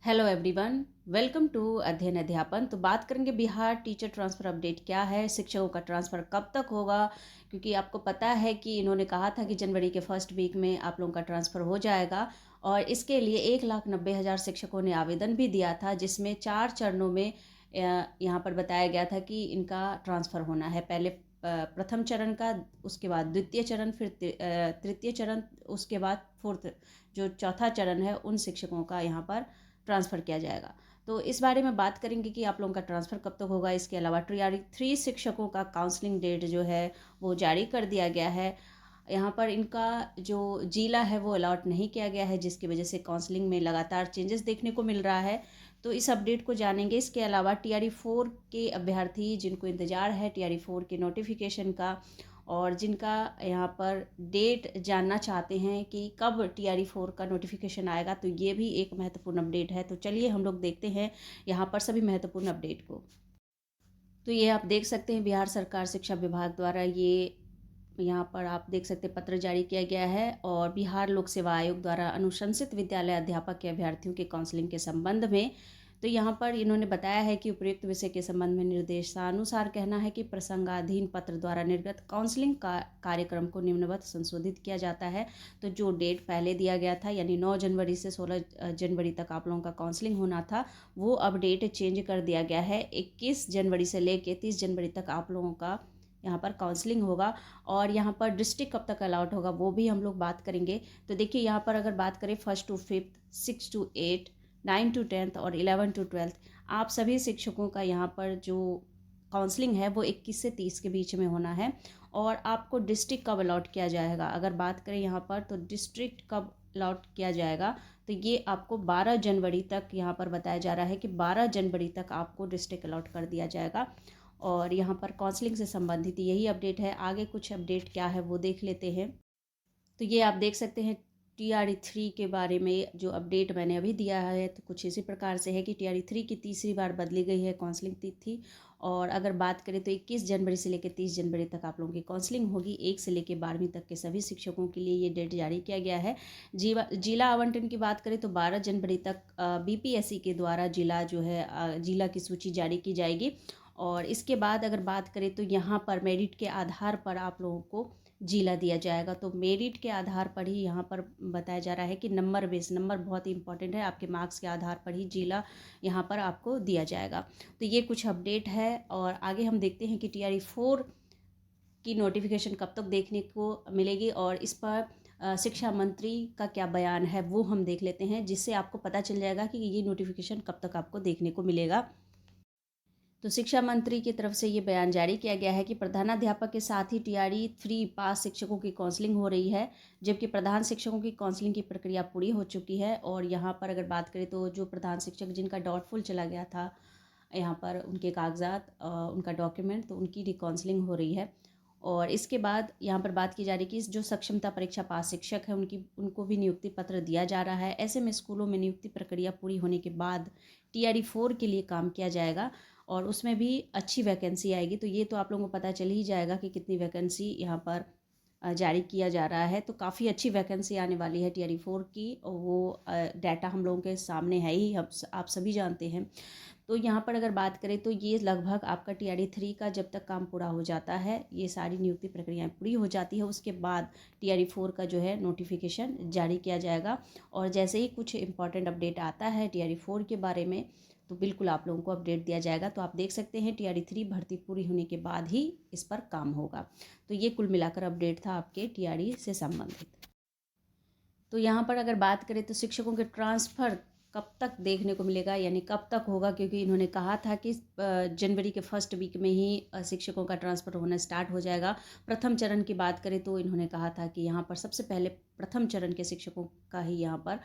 Hello everyone, welcome to अध्ययन अध्यापन। तो बात करेंगे बिहार टीचर ट्रांसफ़र अपडेट क्या है, शिक्षकों का ट्रांसफ़र कब तक होगा। क्योंकि आपको पता है कि इन्होंने कहा था कि जनवरी के फर्स्ट वीक में आप लोगों का ट्रांसफ़र हो जाएगा और इसके लिए 1,90,000 शिक्षकों ने आवेदन भी दिया था, जिसमें 4 चरणों में यहाँ पर बताया गया था कि इनका ट्रांसफ़र होना है। पहले प्रथम चरण का, उसके बाद द्वितीय चरण, फिर तृतीय चरण, उसके बाद फोर्थ जो चौथा चरण है उन शिक्षकों का यहाँ पर ट्रांसफ़र किया जाएगा। तो इस बारे में बात करेंगे कि आप लोगों का ट्रांसफ़र कब तक होगा। इसके अलावा टीआरई 3 शिक्षकों का काउंसलिंग डेट जो है वो जारी कर दिया गया है। यहाँ पर इनका जो जिला है वो अलॉट नहीं किया गया है, जिसकी वजह से काउंसलिंग में लगातार चेंजेस देखने को मिल रहा है। तो इस अपडेट को जानेंगे। इसके अलावा टीआरई 4 के अभ्यर्थी जिनको इंतज़ार है टीआरई 4 के नोटिफिकेशन का, और जिनका यहाँ पर डेट जानना चाहते हैं कि कब टीआरई 4 का नोटिफिकेशन आएगा, तो ये भी एक महत्वपूर्ण अपडेट है। तो चलिए हम लोग देखते हैं यहाँ पर सभी महत्वपूर्ण अपडेट को। तो ये आप देख सकते हैं बिहार सरकार शिक्षा विभाग द्वारा ये यहाँ पर आप देख सकते हैं पत्र जारी किया गया है, और बिहार लोक सेवा आयोग द्वारा अनुशंसित विद्यालय अध्यापक के अभ्यर्थियों के काउंसलिंग के संबंध में। तो यहाँ पर इन्होंने बताया है कि उपयुक्त विषय के संबंध में निर्देशानुसार कहना है कि प्रसंगाधीन पत्र द्वारा निर्गत काउंसलिंग का कार्यक्रम को निम्नवत संशोधित किया जाता है। तो जो डेट पहले दिया गया था यानी 9 जनवरी से 16 जनवरी तक आप लोगों का काउंसलिंग होना था, वो अब डेट चेंज कर दिया गया है। 21 जनवरी से लेकर 30 जनवरी तक आप लोगों का यहाँ पर काउंसलिंग होगा। और यहाँ पर डिस्ट्रिक्ट कब तक अलाउट होगा वो भी हम लोग बात करेंगे। तो देखिए यहाँ पर अगर बात करें 1st to 5th, 6 to 8, 9 to 10th और 11 to 12th, आप सभी शिक्षकों का यहाँ पर जो काउंसलिंग है वो 21 से 30 के बीच में होना है। और आपको डिस्ट्रिक्ट कब अलॉट किया जाएगा, अगर बात करें यहाँ पर तो डिस्ट्रिक्ट कब अलॉट किया जाएगा, तो ये आपको 12 जनवरी तक यहाँ पर बताया जा रहा है कि 12 जनवरी तक आपको डिस्ट्रिक्ट अलॉट कर दिया जाएगा। और यहाँ पर काउंसलिंग से संबंधित यही अपडेट है। आगे कुछ अपडेट क्या है वो देख लेते हैं। तो ये आप देख सकते हैं टीआरई 3 के बारे में जो अपडेट मैंने अभी दिया है, तो कुछ इसी प्रकार से है कि टीआरई 3 की तीसरी बार बदली गई है काउंसलिंग तिथि। और अगर बात करें तो 21 जनवरी से लेकर 30 जनवरी तक आप लोगों की काउंसलिंग होगी। 1 से लेकर 12वीं तक के सभी शिक्षकों के लिए ये डेट जारी किया गया है। जिला आवंटन की बात करें तो 12 जनवरी तक बीपीएससी के द्वारा जिला जो है जिला की सूची जारी की जाएगी। और इसके बाद अगर बात करें तो यहाँ पर मेरिट के आधार पर आप लोगों को जिला दिया जाएगा। तो मेरिट के आधार पर ही यहाँ पर बताया जा रहा है कि नंबर बेस, नंबर बहुत ही इंपॉर्टेंट है, आपके मार्क्स के आधार पर ही जिला यहाँ पर आपको दिया जाएगा। तो ये कुछ अपडेट है। और आगे हम देखते हैं कि टीआरई 4 की नोटिफिकेशन कब तक देखने को मिलेगी, और इस पर शिक्षा मंत्री का क्या बयान है वो हम देख लेते हैं, जिससे आपको पता चल जाएगा कि ये नोटिफिकेशन कब तक आपको देखने को मिलेगा। तो शिक्षा मंत्री की तरफ से ये बयान जारी किया गया है कि प्रधानाध्यापक के साथ ही टीआरई 3 पास शिक्षकों की काउंसलिंग हो रही है, जबकि प्रधान शिक्षकों की काउंसलिंग की प्रक्रिया पूरी हो चुकी है। और यहाँ पर अगर बात करें तो जो प्रधान शिक्षक जिनका डाउटफुल चला गया था, यहाँ पर उनके कागजात, उनका डॉक्यूमेंट, तो उनकी रिकाउंसलिंग हो रही है। और इसके बाद यहाँ पर बात की जा रही है कि जो सक्षमता परीक्षा पास शिक्षक है उनको भी नियुक्ति पत्र दिया जा रहा है। ऐसे में स्कूलों में नियुक्ति प्रक्रिया पूरी होने के बाद टीआरई 4 के लिए काम किया जाएगा, और उसमें भी अच्छी वैकेंसी आएगी। तो ये तो आप लोगों को पता चल ही जाएगा कि कितनी वैकेंसी यहाँ पर जारी किया जा रहा है। तो काफ़ी अच्छी वैकेंसी आने वाली है टीआरई 4 की, और वो डाटा हम लोगों के सामने है ही, आप सभी जानते हैं। तो यहाँ पर अगर बात करें तो ये लगभग आपका टीआरई 3 का जब तक काम पूरा हो जाता है, ये सारी नियुक्ति प्रक्रियाएं पूरी हो जाती है, उसके बाद टीआरई 4 का जो है नोटिफिकेशन जारी किया जाएगा। और जैसे ही कुछ इंपॉर्टेंट अपडेट आता है टीआरई 4 के बारे में, तो बिल्कुल आप लोगों को अपडेट दिया जाएगा। तो आप देख सकते हैं टीआरई 3 भर्ती पूरी होने के बाद ही इस पर काम होगा। तो ये कुल मिलाकर अपडेट था आपके टीआरई से संबंधित। तो यहाँ पर अगर बात करें तो शिक्षकों के ट्रांसफ़र कब तक देखने को मिलेगा, यानी कब तक होगा, क्योंकि इन्होंने कहा था कि जनवरी के फर्स्ट वीक में ही शिक्षकों का ट्रांसफ़र होना स्टार्ट हो जाएगा। प्रथम चरण की बात करें तो इन्होंने कहा था कि यहाँ पर सबसे पहले प्रथम चरण के शिक्षकों का ही यहाँ पर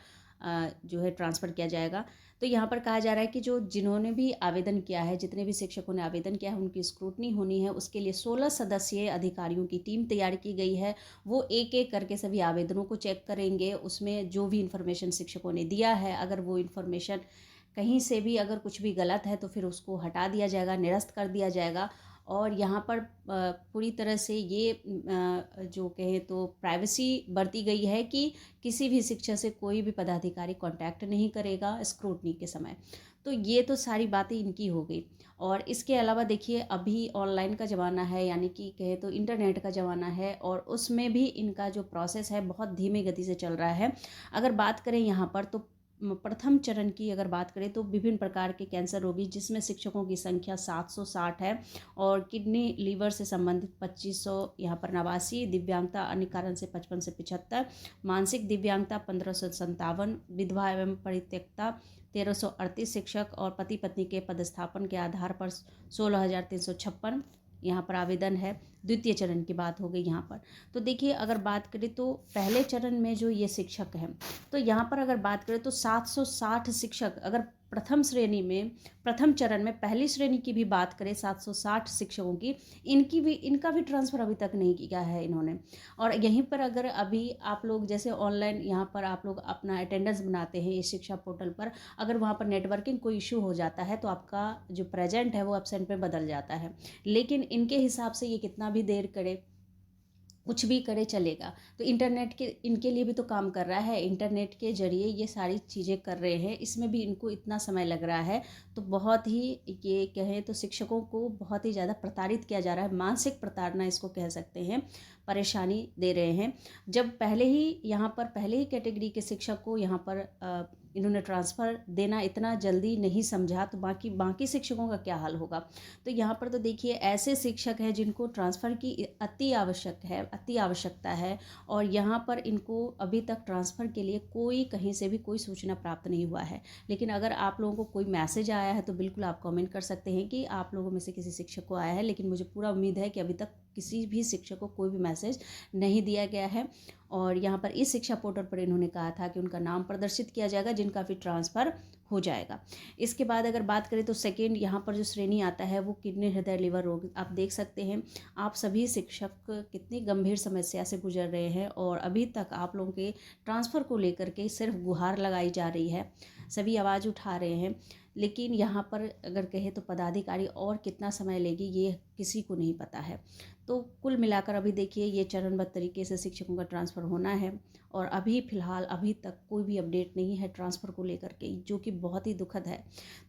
जो है ट्रांसफ़र किया जाएगा। तो यहाँ पर कहा जा रहा है कि जिन्होंने भी आवेदन किया है, जितने भी शिक्षकों ने आवेदन किया है, उनकी स्क्रूटनी होनी है। उसके लिए 16 सदस्यीय अधिकारियों की टीम तैयार की गई है। वो एक एक करके सभी आवेदनों को चेक करेंगे। उसमें जो भी इन्फॉर्मेशन शिक्षकों ने दिया है, अगर वो इन्फॉर्मेशन कहीं से भी अगर कुछ भी गलत है तो फिर उसको हटा दिया जाएगा, निरस्त कर दिया जाएगा। और यहाँ पर पूरी तरह से ये जो कहें तो प्राइवेसी बरती गई है कि किसी भी शिक्षक से कोई भी पदाधिकारी कांटेक्ट नहीं करेगा स्क्रूटनी के समय। तो ये तो सारी बातें इनकी हो गई। और इसके अलावा देखिए अभी ऑनलाइन का ज़माना है, यानी कि कहें तो इंटरनेट का ज़माना है, और उसमें भी इनका जो प्रोसेस है बहुत धीमी गति से चल रहा है। अगर बात करें यहाँ पर तो प्रथम चरण की अगर बात करें तो विभिन्न प्रकार के कैंसर रोगी, जिसमें शिक्षकों की संख्या 760 है, और किडनी लीवर से संबंधित 2500 यहाँ पर 89, दिव्यांगता अन्य कारण से 55 से 75, मानसिक दिव्यांगता 1557, विधवा एवं परित्यक्ता 1338 शिक्षक, और पति पत्नी के पदस्थापन के आधार पर 16,356 यहाँ पर आवेदन है। द्वितीय चरण की बात हो गई यहाँ पर। तो देखिए अगर बात करें तो पहले चरण में जो ये शिक्षक हैं, तो यहाँ पर अगर बात करें तो 760 शिक्षक, अगर प्रथम श्रेणी में प्रथम चरण में पहली श्रेणी की भी बात करें 760 शिक्षकों की, इनका भी ट्रांसफ़र अभी तक नहीं किया है इन्होंने। और यहीं पर अगर अभी आप लोग जैसे ऑनलाइन यहाँ पर आप लोग अपना अटेंडेंस बनाते हैं इस शिक्षा पोर्टल पर, अगर वहाँ पर नेटवर्किंग कोई इशू हो जाता है तो आपका जो प्रेजेंट है वो एब्सेंट में बदल जाता है। लेकिन इनके हिसाब से ये कितना भी देर करे, कुछ भी करे चलेगा। तो इंटरनेट के इनके लिए भी तो काम कर रहा है, इंटरनेट के ज़रिए ये सारी चीज़ें कर रहे हैं, इसमें भी इनको इतना समय लग रहा है। तो बहुत ही ये कहें तो शिक्षकों को बहुत ही ज़्यादा प्रताड़ित किया जा रहा है, मानसिक प्रताड़ना इसको कह सकते हैं, परेशानी दे रहे हैं। जब पहले ही यहाँ पर पहले ही कैटेगरी के शिक्षक को यहाँ पर इन्होंने ट्रांसफ़र देना इतना जल्दी नहीं समझा, तो बाकी शिक्षकों का क्या हाल होगा। तो यहाँ पर तो देखिए ऐसे शिक्षक हैं जिनको ट्रांसफ़र की अति आवश्यकता है, और यहाँ पर इनको अभी तक ट्रांसफ़र के लिए कोई कहीं से भी कोई सूचना प्राप्त नहीं हुआ है। लेकिन अगर आप लोगों को कोई मैसेज आया है तो बिल्कुल आप कमेंट कर सकते हैं कि आप लोगों में से किसी शिक्षक को आया है, लेकिन मुझे पूरा उम्मीद है कि अभी तक किसी भी शिक्षक को कोई भी मैसेज नहीं दिया गया है। और यहाँ पर इस शिक्षा पोर्टल पर इन्होंने कहा था कि उनका नाम प्रदर्शित किया जाएगा जिनका फिर ट्रांसफ़र हो जाएगा। इसके बाद अगर बात करें तो सेकेंड यहाँ पर जो श्रेणी आता है वो किडनी हृदय लिवर रोग। आप देख सकते हैं आप सभी शिक्षक कितनी गंभीर समस्या से गुजर रहे हैं, और अभी तक आप लोगों के ट्रांसफ़र को लेकर के सिर्फ गुहार लगाई जा रही है, सभी आवाज़ उठा रहे हैं। लेकिन यहाँ पर अगर कहें तो पदाधिकारी और कितना समय लेगी ये किसी को नहीं पता है। तो कुल मिलाकर अभी देखिए ये चरणबद्ध तरीके से शिक्षकों का ट्रांसफ़र होना है, और अभी फ़िलहाल अभी तक कोई भी अपडेट नहीं है ट्रांसफ़र को लेकर के, जो कि बहुत ही दुखद है।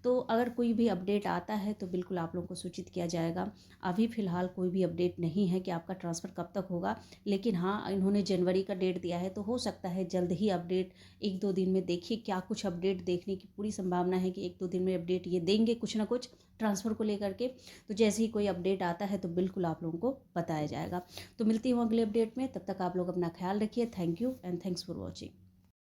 तो अगर कोई भी अपडेट आता है तो बिल्कुल आप लोगों को सूचित किया जाएगा। अभी फ़िलहाल कोई भी अपडेट नहीं है कि आपका ट्रांसफ़र कब तक होगा, लेकिन हाँ इन्होंने जनवरी का डेट दिया है, तो हो सकता है जल्द ही अपडेट 1-2 दिन में। देखिए क्या कुछ अपडेट देखने की पूरी संभावना है कि 1-2 दिन में अपडेट ये देंगे कुछ ना कुछ ट्रांसफ़र को लेकर के। तो जैसे ही कोई अपडेट आता है तो बिल्कुल आप लोगों को बताया जाएगा। तो मिलती हूँ अगले अपडेट में, तब तक आप लोग अपना ख्याल रखिए। Thank you and thanks for watching.